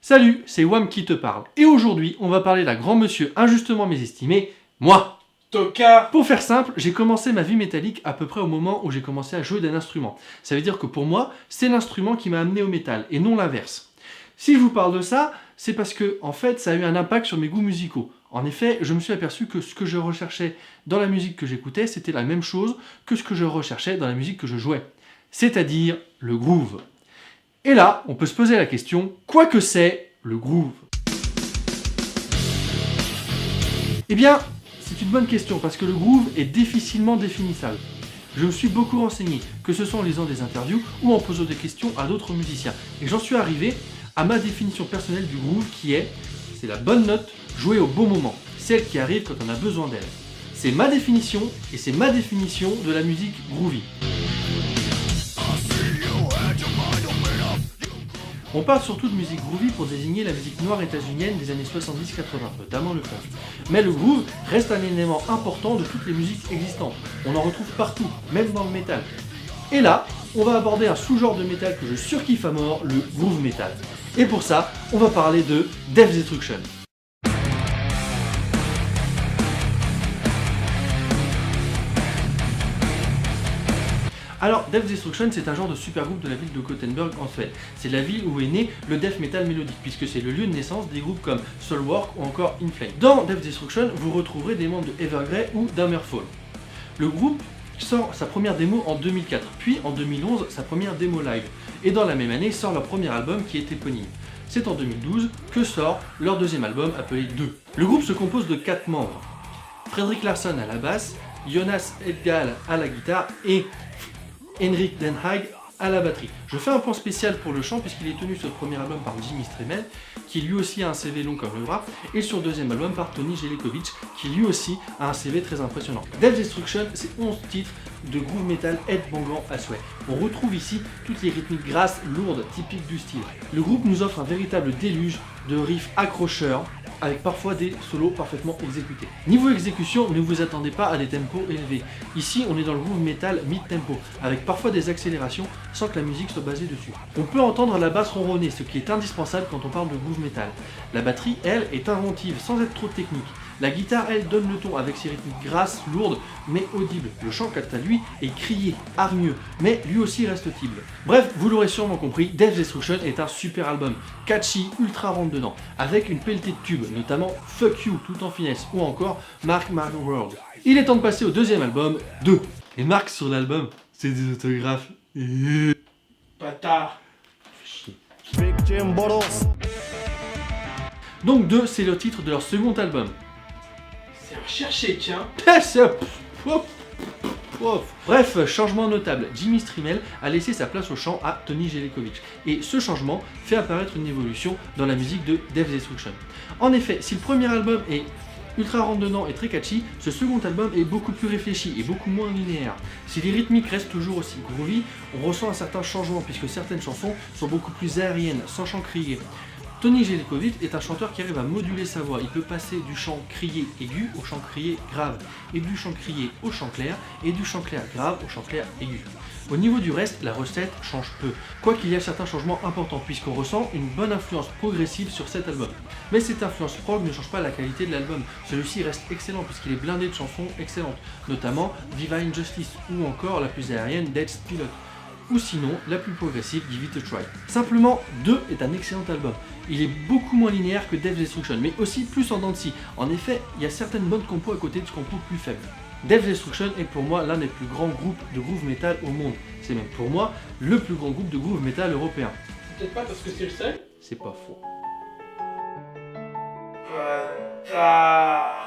Salut, c'est Wham qui te parle. Et aujourd'hui, on va parler d'un grand monsieur injustement mésestimé, moi. Tocard. Pour faire simple, j'ai commencé ma vie métallique à peu près au moment où j'ai commencé à jouer d'un instrument. Ça veut dire que pour moi, c'est l'instrument qui m'a amené au métal, et non l'inverse. Si je vous parle de ça, c'est parce que, en fait, ça a eu un impact sur mes goûts musicaux. En effet, je me suis aperçu que ce que je recherchais dans la musique que j'écoutais, c'était la même chose que ce que je recherchais dans la musique que je jouais. C'est-à-dire le groove. Et là, on peut se poser la question, quoi que c'est le groove? Eh bien, c'est une bonne question parce que le groove est difficilement définissable. Je me suis beaucoup renseigné, que ce soit en lisant des interviews ou en posant des questions à d'autres musiciens. Et j'en suis arrivé à ma définition personnelle du groove qui est, c'est la bonne note jouée au bon moment, celle qui arrive quand on a besoin d'elle. C'est ma définition et c'est ma définition de la musique groovy. On parle surtout de musique groovy pour désigner la musique noire états-unienne des années 70-80, notamment le funk. Mais le groove reste un élément important de toutes les musiques existantes. On en retrouve partout, même dans le métal. Et là, on va aborder un sous-genre de métal que je surkiffe à mort, le groove metal. Et pour ça, on va parler de Death Destruction. Alors, Death Destruction, c'est un genre de super groupe de la ville de Gothenburg en Suède. C'est la ville où est né le death metal mélodique, puisque c'est le lieu de naissance des groupes comme Soulwork ou encore In Flames. Dans Death Destruction, vous retrouverez des membres de Evergrey ou d'Hammerfall. Le groupe sort sa première démo en 2004, puis en 2011 sa première démo live, et dans la même année sort leur premier album qui est éponyme. C'est en 2012 que sort leur deuxième album appelé 2. Le groupe se compose de 4 membres. Fredrik Larsson à la basse, Jonas Edgall à la guitare et Henrik Den Haag à la batterie. Je fais un point spécial pour le chant puisqu'il est tenu sur le premier album par Jimmy Striemel, qui lui aussi a un CV long comme le bras, et sur le deuxième album par Tony Jelikovic, qui lui aussi a un CV très impressionnant. Death Destruction, c'est 11 titres de groove metal headbangant à souhait. On retrouve ici toutes les rythmiques grasses, lourdes, typiques du style. Le groupe nous offre un véritable déluge de riffs accrocheurs, avec parfois des solos parfaitement exécutés. Niveau exécution, ne vous attendez pas à des tempos élevés. Ici, on est dans le groove metal mid-tempo, avec parfois des accélérations sans que la musique soit basée dessus. On peut entendre la basse ronronner, ce qui est indispensable quand on parle de groove metal. La batterie, elle, est inventive, sans être trop technique. La guitare, elle, donne le ton avec ses rythmiques grasses, lourdes, mais audibles. Le chant, quant à lui, est crié, hargneux, mais lui aussi reste audible. Bref, vous l'aurez sûrement compris, Death Destruction est un super album, catchy, ultra rentre-dedans, avec une pelletée de tubes, notamment Fuck You, tout en finesse, ou encore Mark My World. Il est temps de passer au deuxième album, 2. Les marques sur l'album, c'est des autographes. Bâtard. Donc 2, c'est le titre de leur second album. C'est recherché, tiens. Bref, changement notable, Jimmy Striemel a laissé sa place au chant à Tony Jelikovic, et ce changement fait apparaître une évolution dans la musique de Death Destruction. En effet, si le premier album est ultra rentre-dedans et très catchy, ce second album est beaucoup plus réfléchi et beaucoup moins linéaire. Si les rythmiques restent toujours aussi groovy, on ressent un certain changement puisque certaines chansons sont beaucoup plus aériennes, sans chant crié. Tony Jelikovic est un chanteur qui arrive à moduler sa voix. Il peut passer du chant crié aigu au chant crié grave, et du chant crié au chant clair, et du chant clair grave au chant clair aigu. Au niveau du reste, la recette change peu, quoiqu'il y a certains changements importants, puisqu'on ressent une bonne influence progressive sur cet album. Mais cette influence prog ne change pas la qualité de l'album. Celui-ci reste excellent puisqu'il est blindé de chansons excellentes, notamment Divine Justice, ou encore la plus aérienne Death's Pilot, ou sinon la plus progressive Give It a Try. Simplement, 2 est un excellent album. Il est beaucoup moins linéaire que Death Destruction, mais aussi plus en dents de scie. En effet, il y a certaines bonnes compos à côté de compos plus faibles. Death Destruction est pour moi l'un des plus grands groupes de groove metal au monde. C'est même pour moi le plus grand groupe de groove metal européen. C'est peut-être pas parce que c'est le seul. C'est pas faux. Bâtard.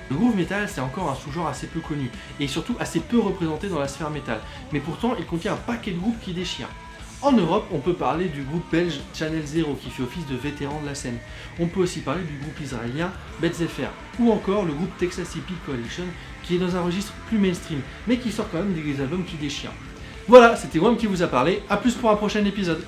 Le groove metal, c'est encore un sous-genre assez peu connu, et surtout assez peu représenté dans la sphère métal, mais pourtant il contient un paquet de groupes qui déchirent. En Europe, on peut parler du groupe belge Channel Zero qui fait office de vétéran de la scène. On peut aussi parler du groupe israélien Bet Sefer, ou encore le groupe Texas Hippie Coalition qui est dans un registre plus mainstream, mais qui sort quand même des albums qui déchirent. Voilà, c'était Wham qui vous a parlé, à plus pour un prochain épisode.